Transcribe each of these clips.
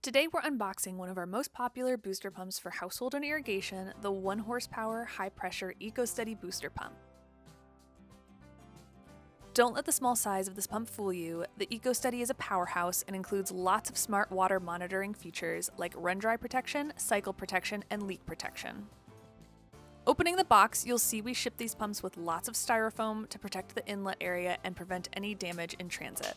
Today we're unboxing one of our most popular booster pumps for household and irrigation, the 1 horsepower high-pressure Eco-Steady booster pump. Don't let the small size of this pump fool you. The Eco-Steady is a powerhouse and includes lots of smart water monitoring features like run-dry protection, cycle protection, and leak protection. Opening the box, you'll see we ship these pumps with lots of styrofoam to protect the inlet area and prevent any damage in transit.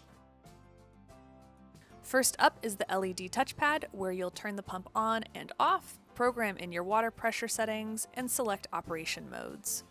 First up is the LED touchpad, where you'll turn the pump on and off, program in your water pressure settings, and select operation modes.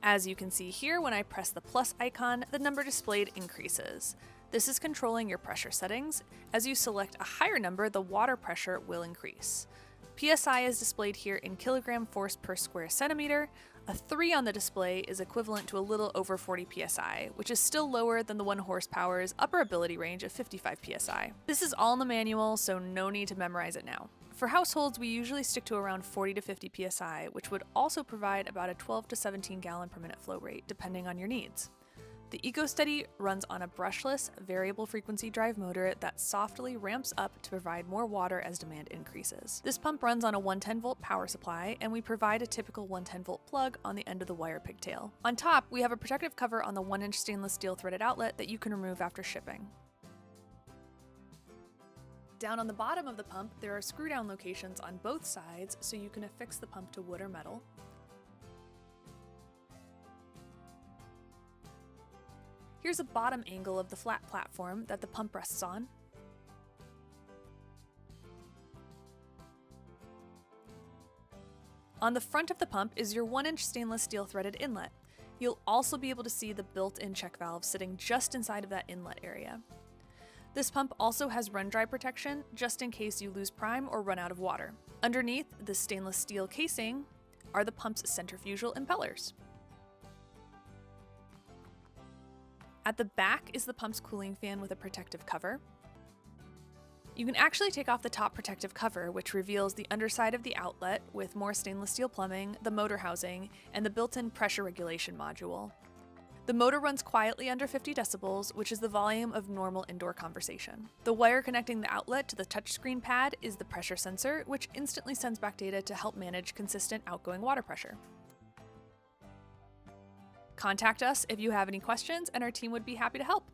As you can see here, when I press the plus icon, the number displayed increases. This is controlling your pressure settings. As you select a higher number, the water pressure will increase. PSI is displayed here in kilogram force per square centimeter. A 3 on the display is equivalent to a little over 40 PSI, which is still lower than the 1 horsepower's upper ability range of 55 PSI. This is all in the manual, so no need to memorize it now. For households, we usually stick to around 40 to 50 PSI, which would also provide about a 12 to 17 gallon per minute flow rate, depending on your needs. The Eco-Steady runs on a brushless, variable frequency drive motor that softly ramps up to provide more water as demand increases. This pump runs on a 110 volt power supply, and we provide a typical 110 volt plug on the end of the wire pigtail. On top, we have a protective cover on the 1-inch stainless steel threaded outlet that you can remove after shipping. Down on the bottom of the pump, there are screw down locations on both sides so you can affix the pump to wood or metal. Here's a bottom angle of the flat platform that the pump rests on. On the front of the pump is your 1-inch stainless steel threaded inlet. You'll also be able to see the built-in check valve sitting just inside of that inlet area. This pump also has run-dry protection, just in case you lose prime or run out of water. Underneath the stainless steel casing are the pump's centrifugal impellers. At the back is the pump's cooling fan with a protective cover. You can actually take off the top protective cover, which reveals the underside of the outlet with more stainless steel plumbing, the motor housing, and the built-in pressure regulation module. The motor runs quietly under 50 decibels, which is the volume of normal indoor conversation. The wire connecting the outlet to the touchscreen pad is the pressure sensor, which instantly sends back data to help manage consistent outgoing water pressure. Contact us if you have any questions, and our team would be happy to help.